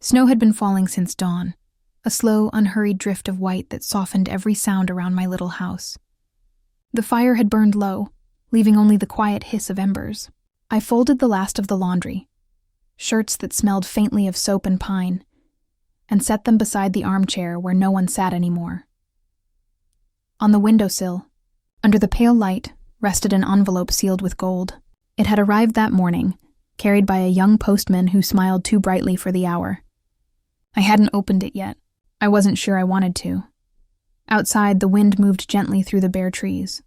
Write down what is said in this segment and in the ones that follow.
Snow had been falling since dawn, a slow, unhurried drift of white that softened every sound around my little house. The fire had burned low, leaving only the quiet hiss of embers. I folded the last of the laundry, shirts that smelled faintly of soap and pine, and set them beside the armchair where no one sat anymore. On the windowsill, under the pale light, rested an envelope sealed with gold. It had arrived that morning, carried by a young postman who smiled too brightly for the hour. I hadn't opened it yet. I wasn't sure I wanted to. Outside, the wind moved gently through the bare trees.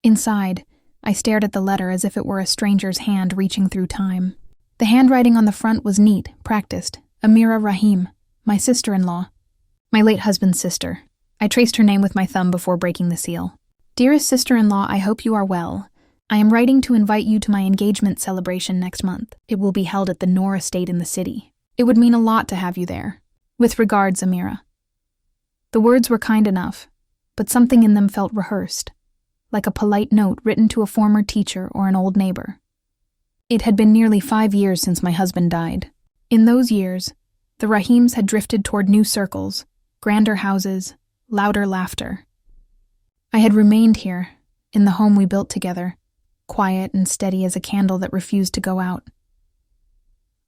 Inside, I stared at the letter as if it were a stranger's hand reaching through time. The handwriting on the front was neat, practiced. Amira Rahim, my sister-in-law. My late husband's sister. I traced her name with my thumb before breaking the seal. Dearest sister-in-law, I hope you are well. I am writing to invite you to my engagement celebration next month. It will be held at the Noor estate in the city. It would mean a lot to have you there. With regards, Amira. The words were kind enough, but something in them felt rehearsed, like a polite note written to a former teacher or an old neighbor. It had been nearly 5 years since my husband died. In those years, the Rahims had drifted toward new circles, grander houses, louder laughter. I had remained here, in the home we built together, quiet and steady as a candle that refused to go out.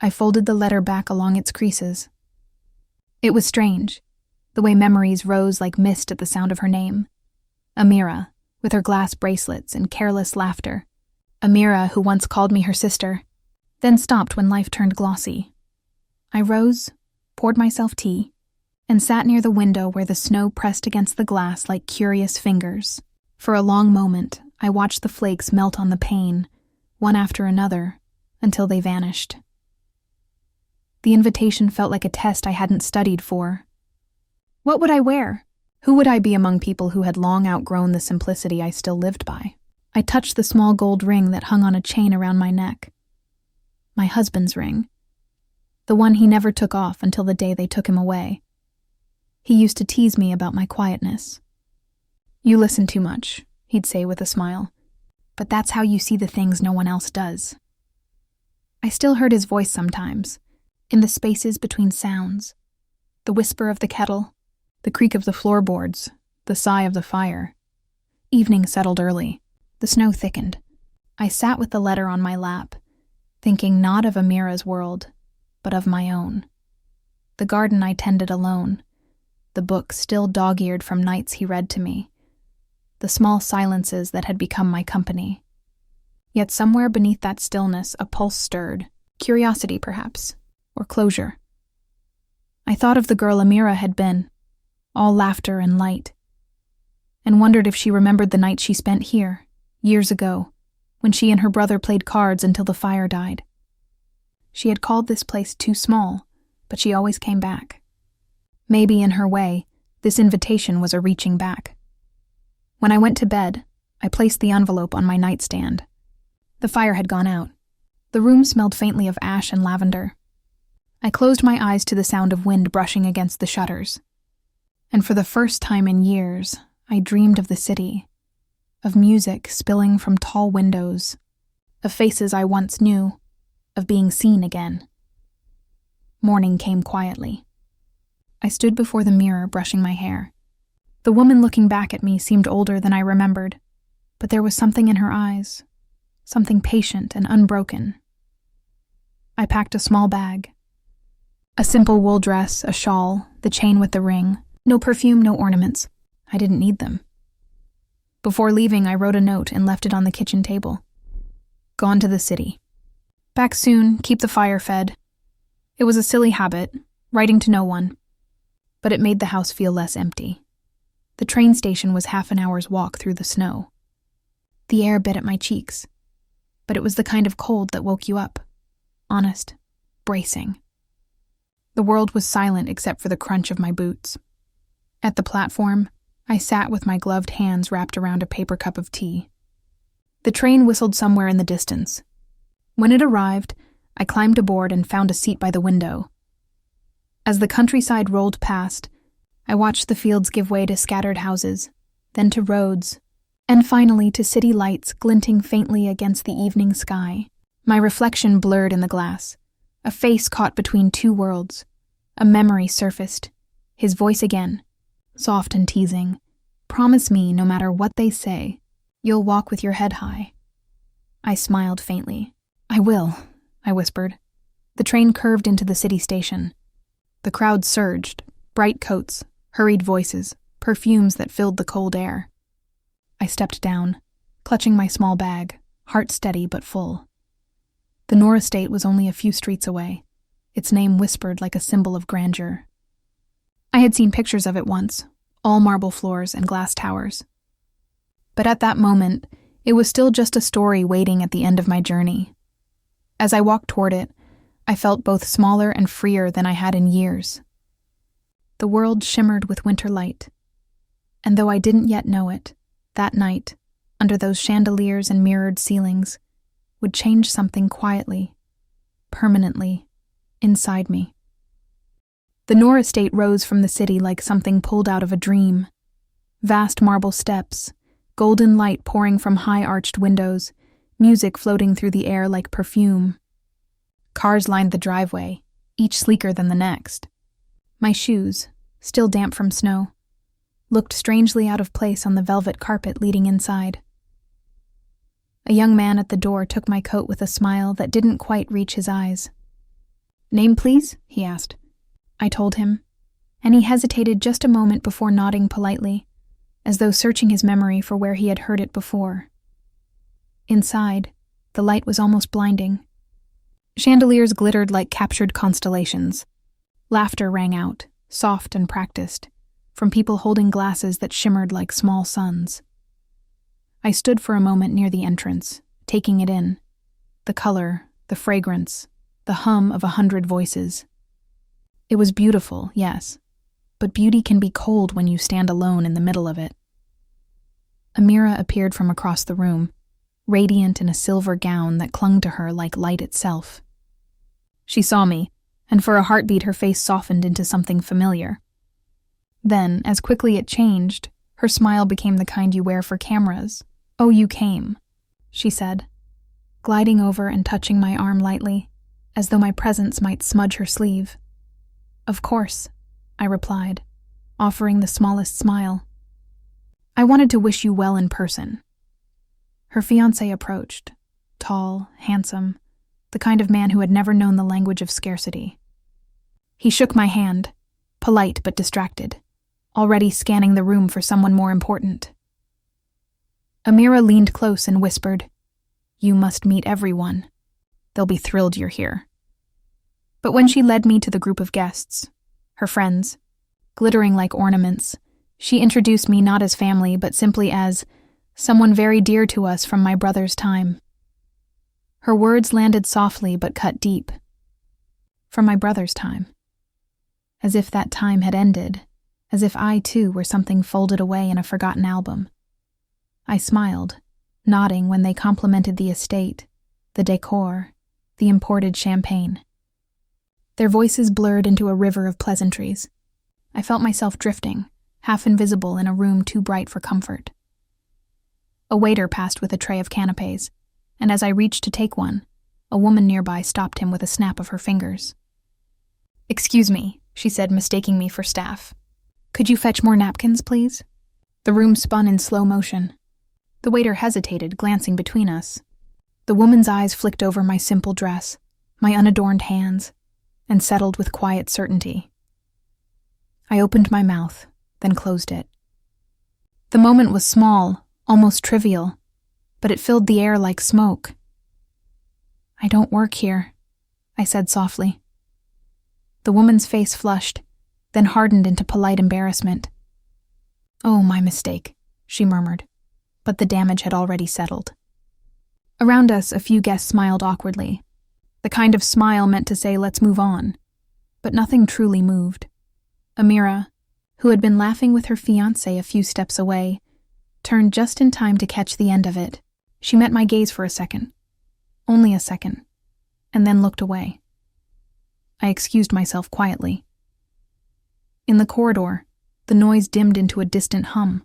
I folded the letter back along its creases. It was strange, the way memories rose like mist at the sound of her name. Amira, with her glass bracelets and careless laughter. Amira, who once called me her sister, then stopped when life turned glossy. I rose, poured myself tea, and sat near the window where the snow pressed against the glass like curious fingers. For a long moment, I watched the flakes melt on the pane, one after another, until they vanished. The invitation felt like a test I hadn't studied for. What would I wear? Who would I be among people who had long outgrown the simplicity I still lived by? I touched the small gold ring that hung on a chain around my neck. My husband's ring. The one he never took off until the day they took him away. He used to tease me about my quietness. You listen too much, he'd say with a smile. But that's how you see the things no one else does. I still heard his voice sometimes, in the spaces between sounds. The whisper of the kettle, the creak of the floorboards, the sigh of the fire. Evening settled early. The snow thickened. I sat with the letter on my lap, thinking not of Amira's world, but of my own. The garden I tended alone, the book still dog-eared from nights he read to me, the small silences that had become my company. Yet somewhere beneath that stillness a pulse stirred, curiosity perhaps, or closure. I thought of the girl Amira had been, all laughter and light, and wondered if she remembered the night she spent here, years ago, when she and her brother played cards until the fire died. She had called this place too small, but she always came back. Maybe in her way, this invitation was a reaching back. When I went to bed, I placed the envelope on my nightstand. The fire had gone out. The room smelled faintly of ash and lavender. I closed my eyes to the sound of wind brushing against the shutters. And for the first time in years, I dreamed of the city, of music spilling from tall windows, of faces I once knew, of being seen again. Morning came quietly. I stood before the mirror brushing my hair. The woman looking back at me seemed older than I remembered, but there was something in her eyes, something patient and unbroken. I packed a small bag. A simple wool dress, a shawl, the chain with the ring. No perfume, no ornaments. I didn't need them. Before leaving, I wrote a note and left it on the kitchen table. Gone to the city. Back soon, keep the fire fed. It was a silly habit, writing to no one, but it made the house feel less empty. The train station was half an hour's walk through the snow. The air bit at my cheeks, but it was the kind of cold that woke you up. Honest, bracing. The world was silent except for the crunch of my boots. At the platform, I sat with my gloved hands wrapped around a paper cup of tea. The train whistled somewhere in the distance. When it arrived, I climbed aboard and found a seat by the window. As the countryside rolled past, I watched the fields give way to scattered houses, then to roads, and finally to city lights glinting faintly against the evening sky. My reflection blurred in the glass, a face caught between two worlds, A memory surfaced. His voice again, soft and teasing. "Promise me, no matter what they say, you'll walk with your head high." I smiled faintly. "I will," I whispered. The train curved into the city station. The crowd surged, bright coats, hurried voices, perfumes that filled the cold air. I stepped down, clutching my small bag, heart steady but full. The Noor estate was only a few streets away, its name whispered like a symbol of grandeur. I had seen pictures of it once, all marble floors and glass towers. But at that moment, it was still just a story waiting at the end of my journey. As I walked toward it, I felt both smaller and freer than I had in years. The world shimmered with winter light, and though I didn't yet know it, that night, under those chandeliers and mirrored ceilings, would change something quietly, permanently, inside me. The Noor estate rose from the city like something pulled out of a dream. Vast marble steps, golden light pouring from high-arched windows, music floating through the air like perfume. Cars lined the driveway, each sleeker than the next. My shoes, still damp from snow, looked strangely out of place on the velvet carpet leading inside. A young man at the door took my coat with a smile that didn't quite reach his eyes. "Name, please?" he asked. I told him, and he hesitated just a moment before nodding politely, as though searching his memory for where he had heard it before. Inside, the light was almost blinding. Chandeliers glittered like captured constellations. Laughter rang out, soft and practiced, from people holding glasses that shimmered like small suns. I stood for a moment near the entrance, taking it in. The color, the fragrance, the hum of 100 voices. It was beautiful, yes, but beauty can be cold when you stand alone in the middle of it. Amira appeared from across the room, radiant in a silver gown that clung to her like light itself. She saw me, and for a heartbeat her face softened into something familiar. Then, as quickly it changed, her smile became the kind you wear for cameras. "Oh, you came," she said, gliding over and touching my arm lightly, as though my presence might smudge her sleeve. "Of course," I replied, offering the smallest smile. "I wanted to wish you well in person." Her fiancé approached, tall, handsome, the kind of man who had never known the language of scarcity. He shook my hand, polite but distracted, already scanning the room for someone more important. Amira leaned close and whispered, "You must meet everyone. They'll be thrilled you're here." But when she led me to the group of guests, her friends, glittering like ornaments, she introduced me not as family but simply as someone very dear to us from my brother's time. Her words landed softly but cut deep. From my brother's time. As if that time had ended, as if I too were something folded away in a forgotten album. I smiled, nodding when they complimented the estate, the decor, the imported champagne. Their voices blurred into a river of pleasantries. I felt myself drifting, half invisible in a room too bright for comfort. A waiter passed with a tray of canapés, and as I reached to take one, a woman nearby stopped him with a snap of her fingers. "Excuse me," she said, mistaking me for staff. "Could you fetch more napkins, please?" The room spun in slow motion. The waiter hesitated, glancing between us. The woman's eyes flicked over my simple dress, my unadorned hands, and settled with quiet certainty. I opened my mouth, then closed it. The moment was small, almost trivial, but it filled the air like smoke. "I don't work here," I said softly. The woman's face flushed, then hardened into polite embarrassment. "Oh, my mistake," she murmured, but the damage had already settled. Around us, a few guests smiled awkwardly, the kind of smile meant to say, "Let's move on," but nothing truly moved. Amira, who had been laughing with her fiancé a few steps away, turned just in time to catch the end of it. She met my gaze for a second, only a second, and then looked away. I excused myself quietly. In the corridor, the noise dimmed into a distant hum.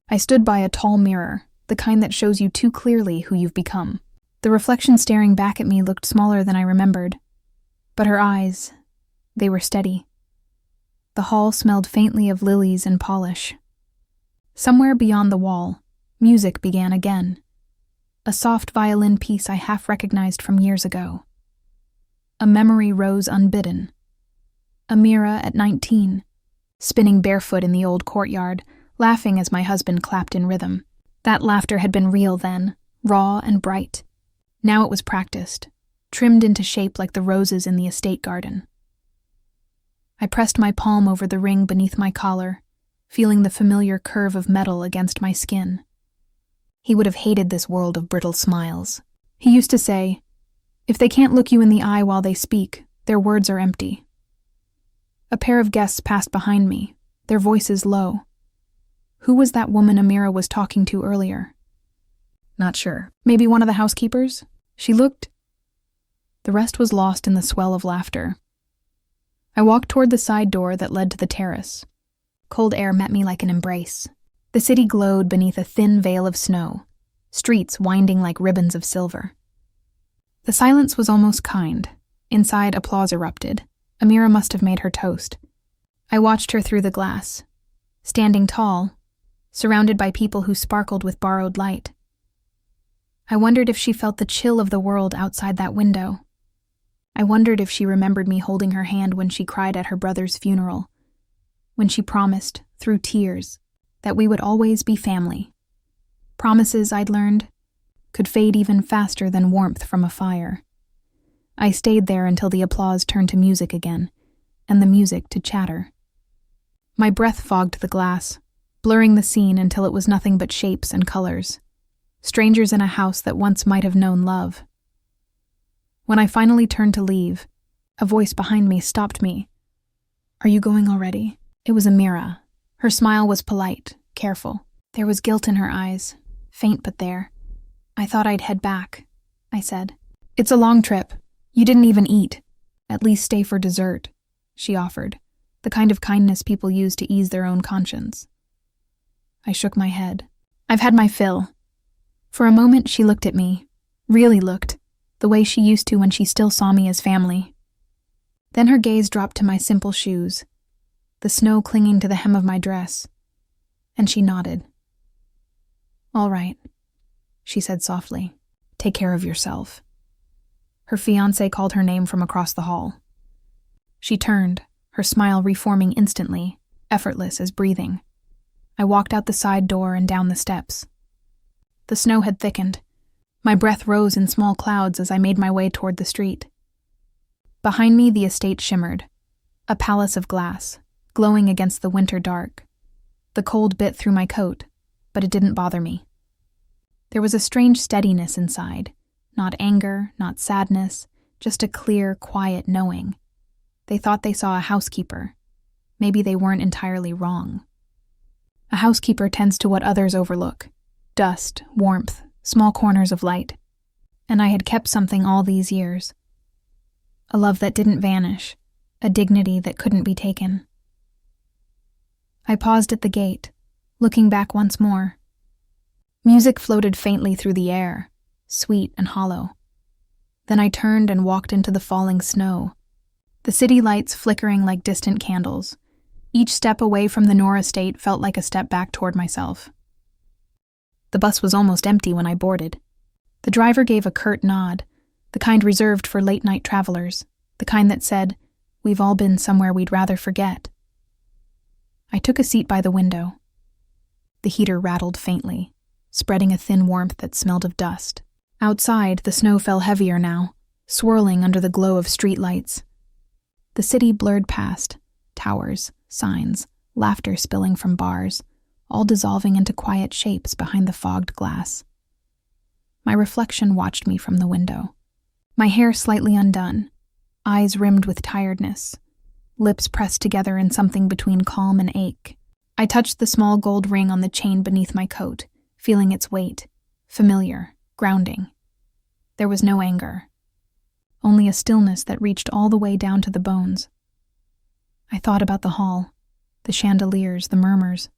I stood by a tall mirror, the kind that shows you too clearly who you've become. The reflection staring back at me looked smaller than I remembered, but her eyes, They were steady. The hall smelled faintly of lilies and polish. Somewhere beyond the wall, music began again. A soft violin piece I half recognized from years ago. A memory rose unbidden. Amira at 19, spinning barefoot in the old courtyard, laughing as my husband clapped in rhythm. That laughter had been real then, raw and bright. Now it was practiced, trimmed into shape like the roses in the estate garden. I pressed my palm over the ring beneath my collar, feeling the familiar curve of metal against my skin. He would have hated this world of brittle smiles. He used to say, "If they can't look you in the eye while they speak, their words are empty." A pair of guests passed behind me, their voices low. Who was that woman Amira was talking to earlier? Not sure. Maybe one of the housekeepers? She looked. The rest was lost in the swell of laughter. I walked toward the side door that led to the terrace. Cold air met me like an embrace. The city glowed beneath a thin veil of snow, streets winding like ribbons of silver. The silence was almost kind. Inside, applause erupted. Amira must have made her toast. I watched her through the glass, standing tall, surrounded by people who sparkled with borrowed light. I wondered if she felt the chill of the world outside that window. I wondered if she remembered me holding her hand when she cried at her brother's funeral, when she promised, through tears, that we would always be family. Promises, I'd learned, could fade even faster than warmth from a fire. I stayed there until the applause turned to music again, and the music to chatter. My breath fogged the glass, blurring the scene until it was nothing but shapes and colors. Strangers in a house that once might have known love. When I finally turned to leave, a voice behind me stopped me. "Are you going already?" It was Amira. Her smile was polite, careful. There was guilt in her eyes, faint but there. "I thought I'd head back," I said. "It's a long trip. You didn't even eat. At least stay for dessert," she offered, the kind of kindness people use to ease their own conscience. I shook my head. "I've had my fill." For a moment she looked at me, really looked, the way she used to when she still saw me as family. Then her gaze dropped to my simple shoes, the snow clinging to the hem of my dress, and she nodded. "All right," she said softly. "Take care of yourself." Her fiancé called her name from across the hall. She turned, her smile reforming instantly, effortless as breathing. I walked out the side door and down the steps. The snow had thickened. My breath rose in small clouds as I made my way toward the street. Behind me, the estate shimmered, a palace of glass, glowing against the winter dark. The cold bit through my coat, but it didn't bother me. There was a strange steadiness inside, not anger, not sadness, just a clear, quiet knowing. They thought they saw a housekeeper. Maybe they weren't entirely wrong. A housekeeper tends to what others overlook: dust, warmth, small corners of light. And I had kept something all these years. A love that didn't vanish, a dignity that couldn't be taken. I paused at the gate, looking back once more. Music floated faintly through the air, sweet and hollow. Then I turned and walked into the falling snow, the city lights flickering like distant candles. Each step away from the Nora estate felt like a step back toward myself. The bus was almost empty when I boarded. The driver gave a curt nod, the kind reserved for late-night travelers, the kind that said, "We've all been somewhere we'd rather forget." I took a seat by the window. The heater rattled faintly, spreading a thin warmth that smelled of dust. Outside, the snow fell heavier now, swirling under the glow of street lights. The city blurred past, towers, signs, laughter spilling from bars, all dissolving into quiet shapes behind the fogged glass. My reflection watched me from the window. My hair slightly undone, eyes rimmed with tiredness, lips pressed together in something between calm and ache. I touched the small gold ring on the chain beneath my coat, feeling its weight, familiar, grounding. There was no anger, only a stillness that reached all the way down to the bones. I thought about the hall, the chandeliers, the murmurs,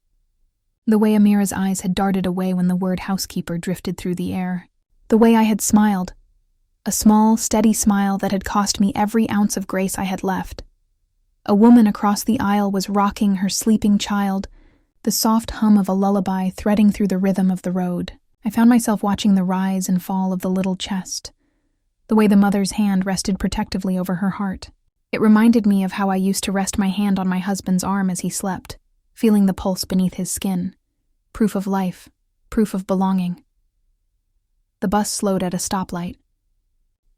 the way Amira's eyes had darted away when the word housekeeper drifted through the air, the way I had smiled, a small, steady smile that had cost me every ounce of grace I had left. A woman across the aisle was rocking her sleeping child, the soft hum of a lullaby threading through the rhythm of the road. I found myself watching the rise and fall of the little chest, the way the mother's hand rested protectively over her heart. It reminded me of how I used to rest my hand on my husband's arm as he slept, feeling the pulse beneath his skin. Proof of life, proof of belonging. The bus slowed at a stoplight.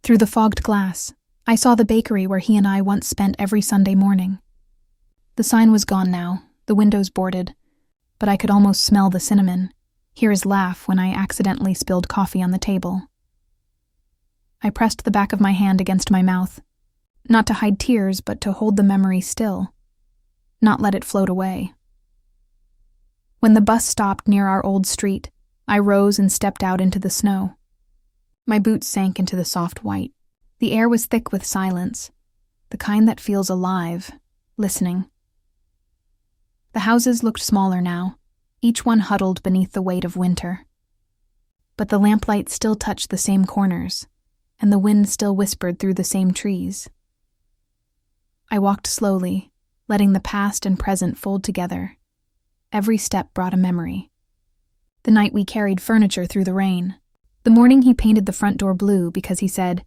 Through the fogged glass, I saw the bakery where he and I once spent every Sunday morning. The sign was gone now, the windows boarded, but I could almost smell the cinnamon, hear his laugh when I accidentally spilled coffee on the table. I pressed the back of my hand against my mouth, not to hide tears, but to hold the memory still, not let it float away. When the bus stopped near our old street, I rose and stepped out into the snow. My boots sank into the soft white. The air was thick with silence, the kind that feels alive, listening. The houses looked smaller now, each one huddled beneath the weight of winter. But the lamplight still touched the same corners, and the wind still whispered through the same trees. I walked slowly, letting the past and present fold together. Every step brought a memory. The night we carried furniture through the rain. The morning he painted the front door blue because he said,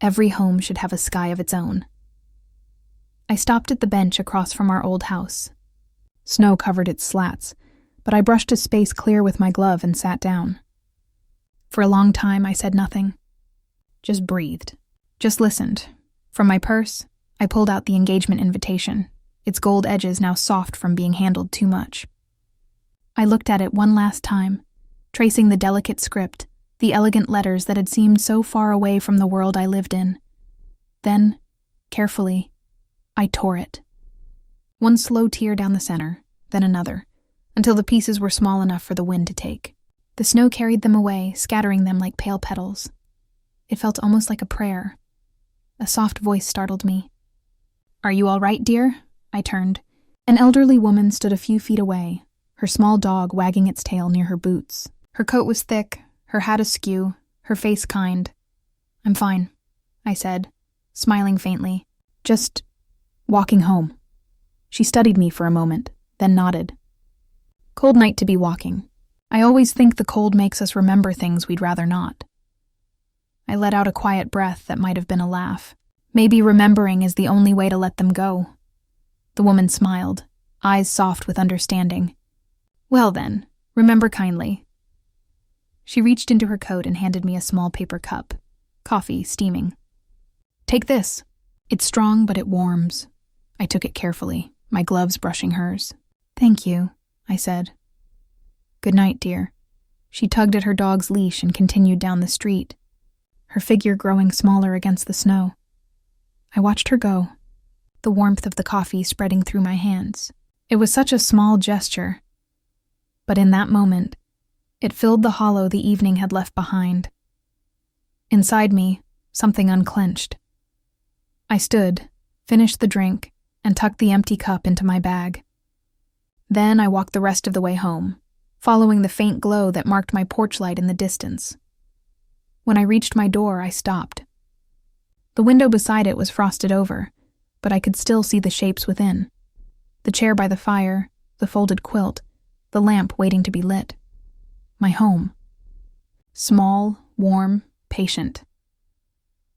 "Every home should have a sky of its own." I stopped at the bench across from our old house. Snow covered its slats, but I brushed a space clear with my glove and sat down. For a long time, I said nothing. Just breathed. Just listened. From my purse, I pulled out the engagement invitation, its gold edges now soft from being handled too much. I looked at it one last time, tracing the delicate script, the elegant letters that had seemed so far away from the world I lived in. Then, carefully, I tore it. One slow tear down the center, then another, until the pieces were small enough for the wind to take. The snow carried them away, scattering them like pale petals. It felt almost like a prayer. A soft voice startled me. "Are you all right, dear?" I turned. An elderly woman stood a few feet away, her small dog wagging its tail near her boots. Her coat was thick, her hat askew, her face kind. "I'm fine," I said, smiling faintly. "Just walking home." She studied me for a moment, then nodded. "Cold night to be walking. I always think the cold makes us remember things we'd rather not." I let out a quiet breath that might have been a laugh. Maybe remembering is the only way to let them go. The woman smiled, eyes soft with understanding. "Well then, remember kindly." She reached into her coat and handed me a small paper cup, coffee steaming. "Take this. It's strong, but it warms." I took it carefully, my gloves brushing hers. "Thank you," I said. "Good night, dear." She tugged at her dog's leash and continued down the street, her figure growing smaller against the snow. I watched her go, the warmth of the coffee spreading through my hands. It was such a small gesture, but in that moment, it filled the hollow the evening had left behind. Inside me, something unclenched. I stood, finished the drink, and tucked the empty cup into my bag. Then I walked the rest of the way home, following the faint glow that marked my porch light in the distance. When I reached my door, I stopped. The window beside it was frosted over, but I could still see the shapes within. The chair by the fire, the folded quilt, the lamp waiting to be lit. My home. Small, warm, patient.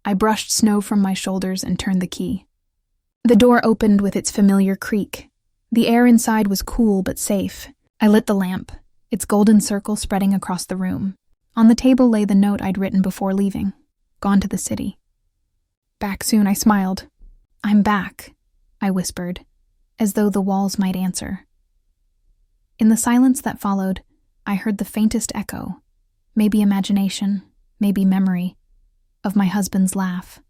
I brushed snow from my shoulders and turned the key. The door opened with its familiar creak. The air inside was cool but safe. I lit the lamp, its golden circle spreading across the room. On the table lay the note I'd written before leaving. Gone to the city. "Back soon," I smiled. "I'm back," I whispered, as though the walls might answer. In the silence that followed, I heard the faintest echo, maybe imagination, maybe memory, of my husband's laugh.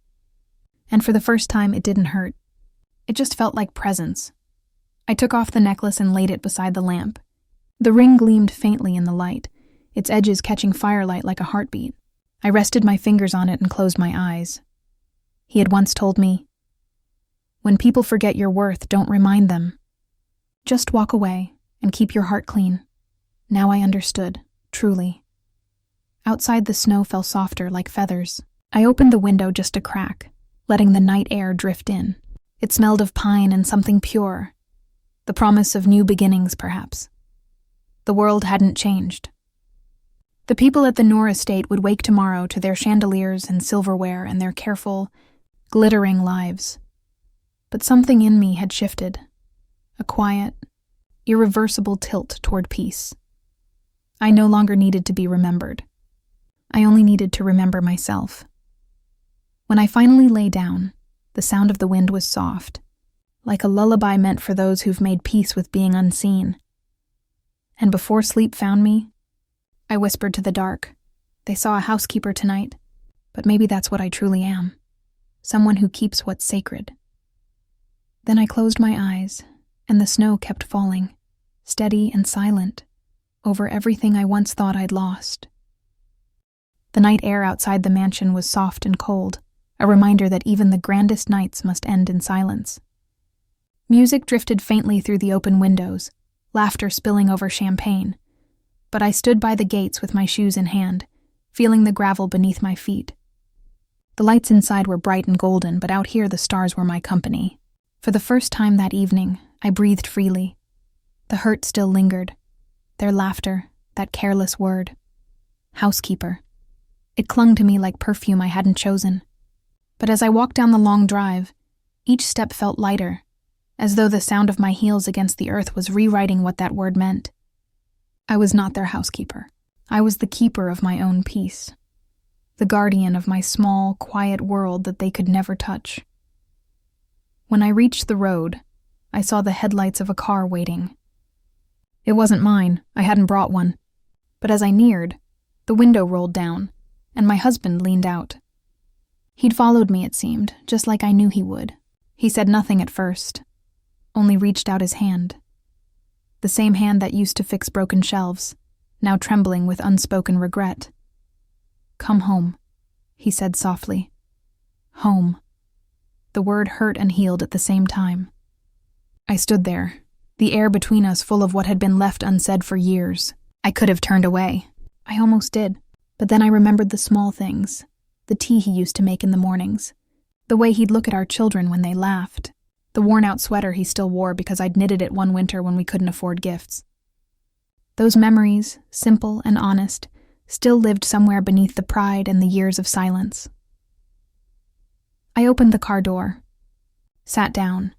And for the first time, it didn't hurt. It just felt like presence. I took off the necklace and laid it beside the lamp. The ring gleamed faintly in the light, its edges catching firelight like a heartbeat. I rested my fingers on it and closed my eyes. He had once told me, "When people forget your worth, don't remind them. Just walk away and keep your heart clean." Now I understood, truly. Outside, the snow fell softer like feathers. I opened the window just a crack, letting the night air drift in. It smelled of pine and something pure, the promise of new beginnings, perhaps. The world hadn't changed. The people at the Noor estate would wake tomorrow to their chandeliers and silverware and their careful, glittering lives. But something in me had shifted, a quiet, irreversible tilt toward peace. I no longer needed to be remembered. I only needed to remember myself. When I finally lay down, the sound of the wind was soft, like a lullaby meant for those who've made peace with being unseen. And before sleep found me, I whispered to the dark, "They saw a housekeeper tonight, but maybe that's what I truly am, someone who keeps what's sacred." Then I closed my eyes, and the snow kept falling, steady and silent, over everything I once thought I'd lost. The night air outside the mansion was soft and cold, a reminder that even the grandest nights must end in silence. Music drifted faintly through the open windows, laughter spilling over champagne, but I stood by the gates with my shoes in hand, feeling the gravel beneath my feet. The lights inside were bright and golden, but out here the stars were my company. For the first time that evening, I breathed freely. The hurt still lingered. Their laughter, that careless word. Housekeeper. It clung to me like perfume I hadn't chosen. But as I walked down the long drive, each step felt lighter, as though the sound of my heels against the earth was rewriting what that word meant. I was not their housekeeper. I was the keeper of my own peace, the guardian of my small, quiet world that they could never touch. When I reached the road, I saw the headlights of a car waiting. It wasn't mine, I hadn't brought one. But as I neared, the window rolled down, and my husband leaned out. He'd followed me, it seemed, just like I knew he would. He said nothing at first, only reached out his hand. The same hand that used to fix broken shelves, now trembling with unspoken regret. "Come home," he said softly. Home. The word hurt and healed at the same time. I stood there, the air between us full of what had been left unsaid for years. I could have turned away. I almost did. But then I remembered the small things, the tea he used to make in the mornings, the way he'd look at our children when they laughed, the worn-out sweater he still wore because I'd knitted it one winter when we couldn't afford gifts. Those memories, simple and honest, still lived somewhere beneath the pride and the years of silence. I opened the car door, sat down.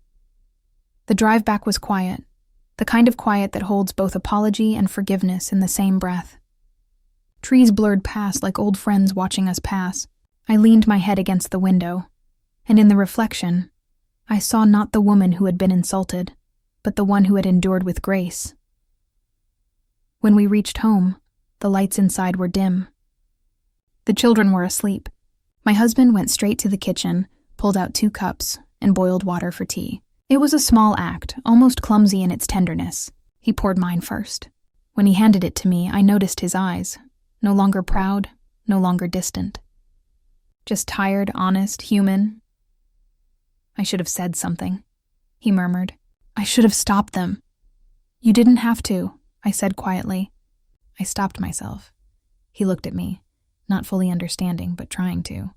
The drive back was quiet, the kind of quiet that holds both apology and forgiveness in the same breath. Trees blurred past like old friends watching us pass. I leaned my head against the window, and in the reflection, I saw not the woman who had been insulted, but the one who had endured with grace. When we reached home, the lights inside were dim. The children were asleep. My husband went straight to the kitchen, pulled out 2 cups, and boiled water for tea. It was a small act, almost clumsy in its tenderness. He poured mine first. When he handed it to me, I noticed his eyes, no longer proud, no longer distant. Just tired, honest, human. "I should have said something," he murmured. "I should have stopped them." "You didn't have to," I said quietly. I stopped myself. He looked at me, not fully understanding, but trying to.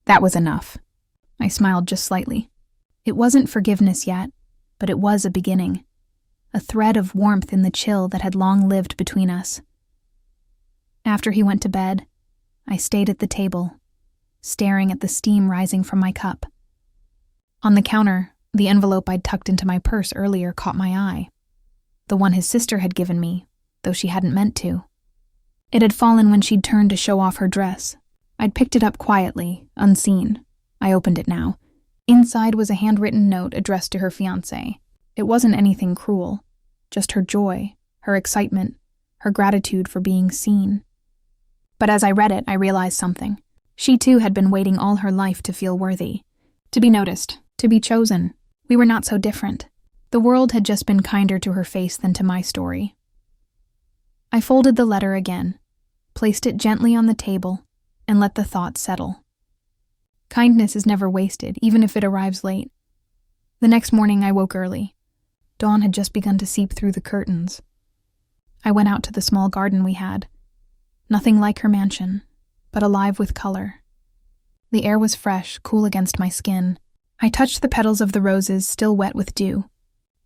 That was enough. I smiled just slightly. It wasn't forgiveness yet, but it was a beginning, a thread of warmth in the chill that had long lived between us. After he went to bed, I stayed at the table, staring at the steam rising from my cup. On the counter, the envelope I'd tucked into my purse earlier caught my eye. The one his sister had given me, though she hadn't meant to. It had fallen when she'd turned to show off her dress. I'd picked it up quietly, unseen. I opened it now. Inside was a handwritten note addressed to her fiancé. It wasn't anything cruel, just her joy, her excitement, her gratitude for being seen. But as I read it, I realized something. She too had been waiting all her life to feel worthy, to be noticed, to be chosen. We were not so different. The world had just been kinder to her face than to my story. I folded the letter again, placed it gently on the table, and let the thought settle. Kindness is never wasted, even if it arrives late. The next morning I woke early. Dawn had just begun to seep through the curtains. I went out to the small garden we had. Nothing like her mansion, but alive with color. The air was fresh, cool against my skin. I touched the petals of the roses still wet with dew.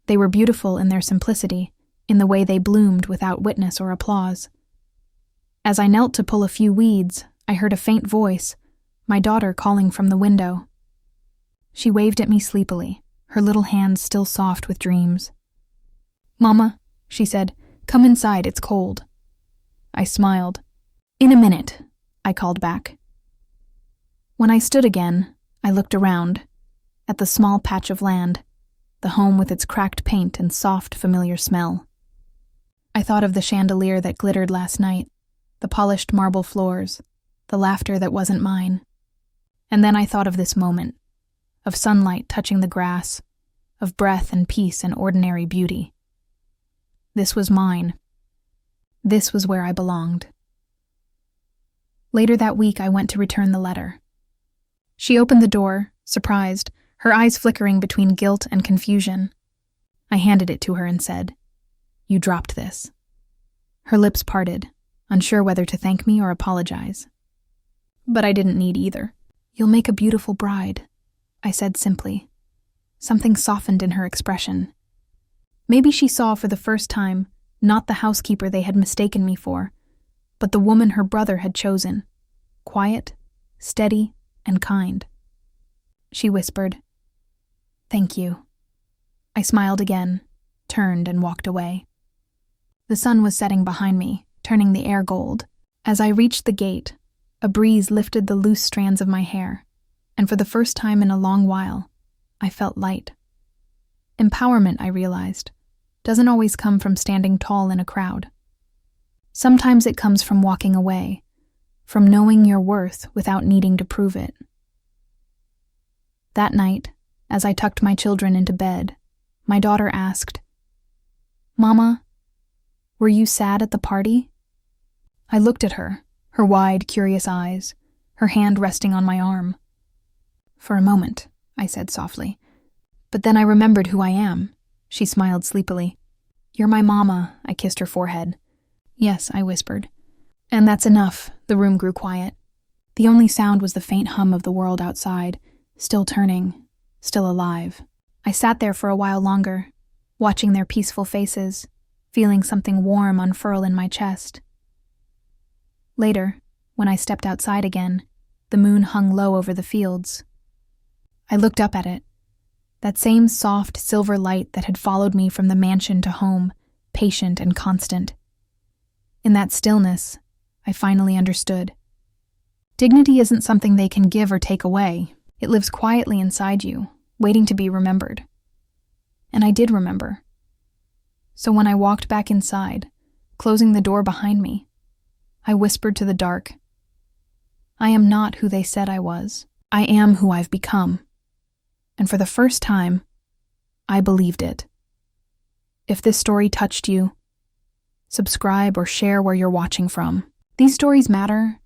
They were beautiful in their simplicity, in the way they bloomed without witness or applause. As I knelt to pull a few weeds, I heard a faint voice, my daughter calling from the window. She waved at me sleepily, her little hands still soft with dreams. "Mama," she said, "come inside, it's cold." I smiled. "In a minute," I called back. When I stood again, I looked around, at the small patch of land, the home with its cracked paint and soft, familiar smell. I thought of the chandelier that glittered last night, the polished marble floors, the laughter that wasn't mine. And then I thought of this moment, of sunlight touching the grass, of breath and peace and ordinary beauty. This was mine. This was where I belonged. Later that week, I went to return the letter. She opened the door, surprised, her eyes flickering between guilt and confusion. I handed it to her and said, "You dropped this." Her lips parted, unsure whether to thank me or apologize. But I didn't need either. "You'll make a beautiful bride," I said simply. Something softened in her expression. Maybe she saw for the first time not the housekeeper they had mistaken me for, but the woman her brother had chosen, quiet, steady, and kind. She whispered, "Thank you." I smiled again, turned, and walked away. The sun was setting behind me, turning the air gold. As I reached the gate, a breeze lifted the loose strands of my hair, and for the first time in a long while, I felt light. Empowerment, I realized, doesn't always come from standing tall in a crowd. Sometimes it comes from walking away, from knowing your worth without needing to prove it. That night, as I tucked my children into bed, my daughter asked, "Mama, were you sad at the party?" I looked at her, her wide, curious eyes, her hand resting on my arm. "For a moment," I said softly. "But then I remembered who I am." She smiled sleepily. "You're my mama," I kissed her forehead. "Yes," I whispered. And that's enough. The room grew quiet. The only sound was the faint hum of the world outside, still turning, still alive. I sat there for a while longer, watching their peaceful faces, feeling something warm unfurl in my chest. Later, when I stepped outside again, the moon hung low over the fields. I looked up at it, that same soft silver light that had followed me from the mansion to home, patient and constant. In that stillness, I finally understood. Dignity isn't something they can give or take away. It lives quietly inside you, waiting to be remembered. And I did remember. So when I walked back inside, closing the door behind me, I whispered to the dark, "I am not who they said I was. I am who I've become." And for the first time, I believed it. If this story touched you, subscribe or share where you're watching from. These stories matter